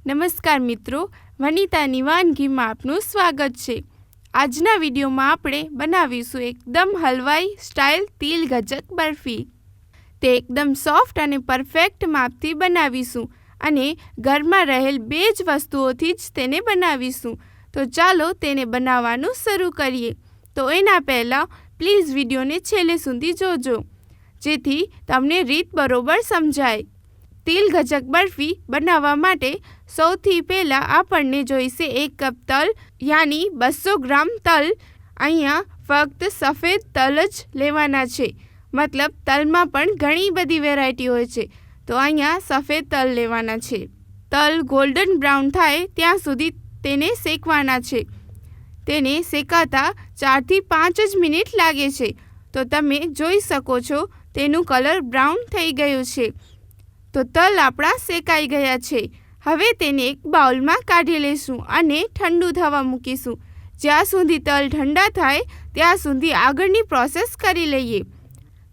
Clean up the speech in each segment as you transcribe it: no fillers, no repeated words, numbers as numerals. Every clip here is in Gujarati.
નમસ્કાર મિત્રો, વનિતાની વાનગીમાં આપનું સ્વાગત છે। આજના વિડીયોમાં આપણે બનાવીશું એકદમ હલવાઈ સ્ટાઇલ તિલ ગજક બરફી। તે એકદમ સોફ્ટ અને પરફેક્ટ માપથી બનાવીશું અને ઘરમાં રહેલ બે જ વસ્તુઓથી જ તેને બનાવીશું। તો ચાલો તેને બનાવવાનું શરૂ કરીએ। તો એના પહેલાં પ્લીઝ વિડીયોને છેલ્લે સુધી જોજો જેથી તમને રીત બરોબર સમજાય। તિલ ગજક બરફી બનાવવા માટે સૌથી પહેલાં આપણને જોઈશે 1 કપ તલ યાની 200 ગ્રામ તલ। અહીંયા ફક્ત સફેદ તલ જ લેવાના છે, મતલબ તલમાં પણ ઘણી બધી વેરાયટી હોય છે, તો અહીંયા સફેદ તલ લેવાના છે। તલ ગોલ્ડન બ્રાઉન થાય ત્યાં સુધી તેને શેકવાના છે। તેને શેકાતા 4 થી 5 જ મિનિટ લાગે છે, તો તમે જોઈ શકો છો તેનું કલર બ્રાઉન થઈ ગયું છે। તો તલ આપણા શેકાઈ ગયા છે। હવે તેને એક બાઉલમાં કાઢી લઈશું અને ઠંડુ થવા મૂકીશું। જ્યાં સુધી તલ ઠંડા થાય ત્યાં સુધી આગળની પ્રોસેસ કરી લઈએ।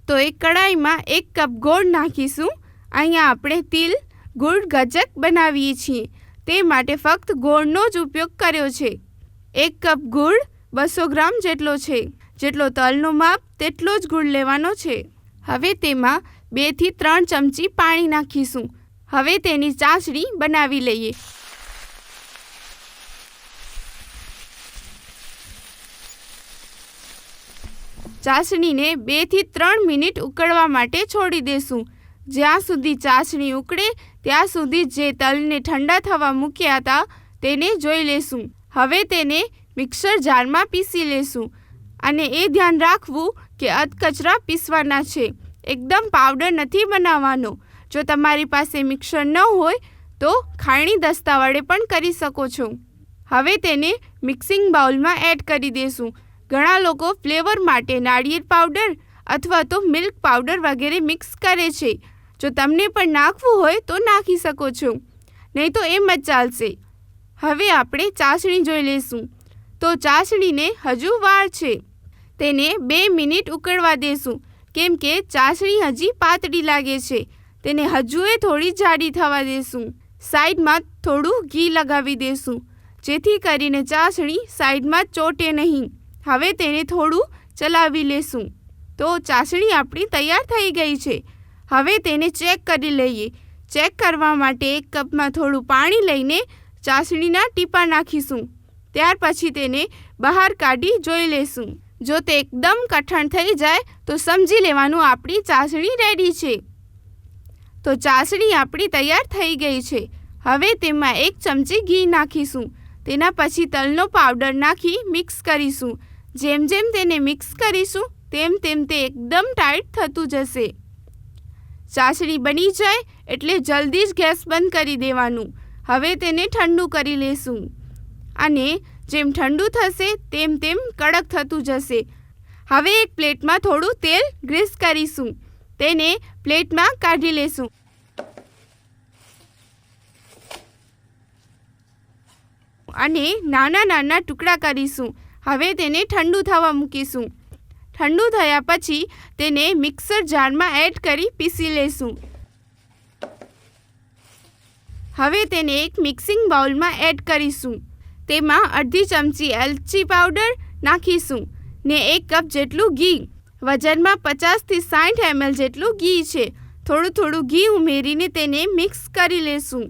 તો એક કડાઈમાં 1 કપ ગોળ નાખીશું। અહીંયા આપણે તિલ ગુળ ગજક બનાવીએ છીએ, તે માટે ફક્ત ગોળનો જ ઉપયોગ કર્યો છે। 1 કપ ગુળ 200 ગ્રામ જેટલો છે, જેટલો તલનો માપ તેટલો જ ગુળ લેવાનો છે। હવે તેમાં 2 થી 3 ચમચી પાણી નાખીશું। હવે તેની ચાસણી બનાવી લઈએ। ચાસણીને 2 થી 3 મિનિટ ઉકળવા માટે છોડી દેશું। જ્યાં સુધી ચાસણી ઉકળે ત્યાં સુધી જે તલને ઠંડા થવા મૂક્યા હતા તેને જોઈ લેશું। હવે તેને મિક્સર જારમાં પીસી લેશું અને એ ધ્યાન રાખવું કે અધકચરા પીસવાના છે, એકદમ પાવડર નથી બનાવવાનો। જો તમારી પાસે મિક્સર ન હોય તો ખાયણી દસ્તા વડે પણ કરી શકો છો। હવે તેને મિક્સિંગ બાઉલમાં એડ કરી દેશું। ઘણા લોકો ફ્લેવર માટે નાળિયેર પાવડર અથવા તો મિલ્ક પાવડર વગેરે મિક્સ કરે છે। જો તમને પણ નાખવું હોય તો નાખી શકો છો, નહીં તો એમ જ ચાલશે। હવે આપણે ચાસણી જોઈ લઈશું। તો ચાસણીને હજુ વાર છે, તેને 2 મિનિટ ઉકળવા દેશું, કેમ કે ચાસણી હજી પાતળી લાગે છે। તેને હજુએ થોડી જાડી થવા દેશું। સાઈડમાં થોડું ઘી લગાવી દેશું જેથી કરીને ચાસણી સાઈડમાં ચોટે નહીં। હવે તેને થોડું ચલાવી લેશું। તો ચાસણી આપણી તૈયાર થઈ ગઈ છે। હવે તેને ચેક કરી લઈએ। ચેક કરવા માટે 1 કપમાં થોડું પાણી લઈને ચાસણીના ટીપા નાખીશું। ત્યાર પછી તેને બહાર કાઢી જોઈ લેશું। જો તે એકદમ કઠણ થઈ જાય તો સમજી લેવાનું આપણી ચાસણી રેડી છે। તો ચાસણી આપણી તૈયાર થઈ ગઈ છે। હવે તેમાં 1 ચમચી ઘી નાખીશું। તેના પછી તલનો પાવડર નાખી મિક્સ કરીશું। જેમ જેમ તેને મિક્સ કરીશું તેમ તેમ તે એકદમ ટાઈટ થતું જશે। ચાસણી બની જાય એટલે જલ્દી જ ગેસ બંધ કરી દેવાનું। હવે તેને ઠંડુ કરી લેશું અને જેમ ઠંડુ થશે તેમ તેમ કડક થતું જશે। હવે એક પ્લેટમાં થોડું તેલ ગ્રીસ કરીશું, તેને પ્લેટમાં કાઢી લેશું અને નાના નાના ટુકડા કરીશું। હવે તેને ઠંડુ થવા મૂકીશું। ઠંડુ થયા પછી તેને મિક્સર જારમાં એડ કરી પીસી લેશું। હવે તેને એક મિક્સિંગ બાઉલમાં એડ કરીશું। તેમાં અડધી ચમચી એલચી પાવડર નાખીશું ને 1 કપ જેટલું ઘી। વજનમાં 50 થી 60 ml જેટલું ઘી છે। થોડું થોડું ઘી ઉમેરીને તેને મિક્સ કરી લેશું।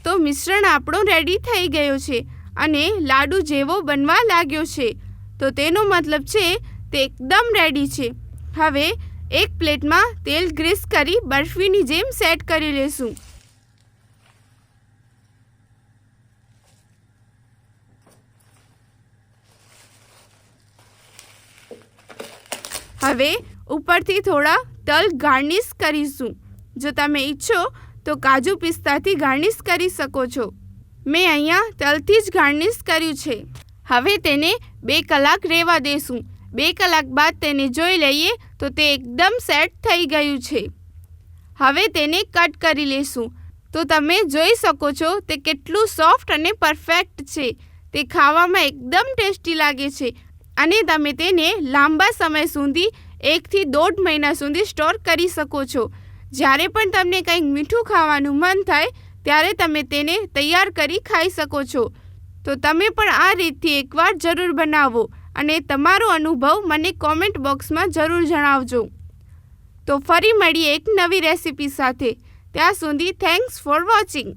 તો મિશ્રણ આપણો રેડી થઈ ગયો છે અને લાડુ જેવો બનવા લાગ્યો છે, તો તેનો મતલબ છે તે એકદમ રેડી છે। હવે એક પ્લેટમાં તેલ ગ્રીસ કરી બરફીની જેમ સેટ કરી લેશું। હવે ઉપરથી થોડા તલ ગાર્નિશ કરીશું। જો તમે ઈચ્છો તો કાજુ પિસ્તાથી ગાર્નિશ કરી શકો છો। મેં અહીંયા તલથી જ ગાર્નિશ કર્યું છે। હવે તેને 2 કલાક રહેવા દેશું। 2 કલાક બાદ તેને જોઈ લઈએ તો તે એકદમ સેટ થઈ ગયું છે। હવે તેને કટ કરી લેશું। તો તમે જોઈ શકો છો તે કેટલું સોફ્ટ અને પરફેક્ટ છે. તે ખાવામાં એકદમ ટેસ્ટી લાગે છે અને તમે તેને લાંબા સમય સુધી 1 થી 1.5 મહિના સુધી સ્ટોર કરી શકો છો. જ્યારે પણ તમને કંઈક મીઠું ખાવાનું મન થાય ત્યારે તમે તેને તૈયાર કરી ખાઈ શકો છો. તો તમે પણ આ રીતથી એકવાર જરૂર બનાવો અને તમારો અનુભવ મને કોમેન્ટ બોક્સમાં જરૂર જણાવજો. તો ફરી મળીએ એક નવી રેસીપી સાથે. ત્યાં સુધી થેન્ક્સ ફોર વોચિંગ.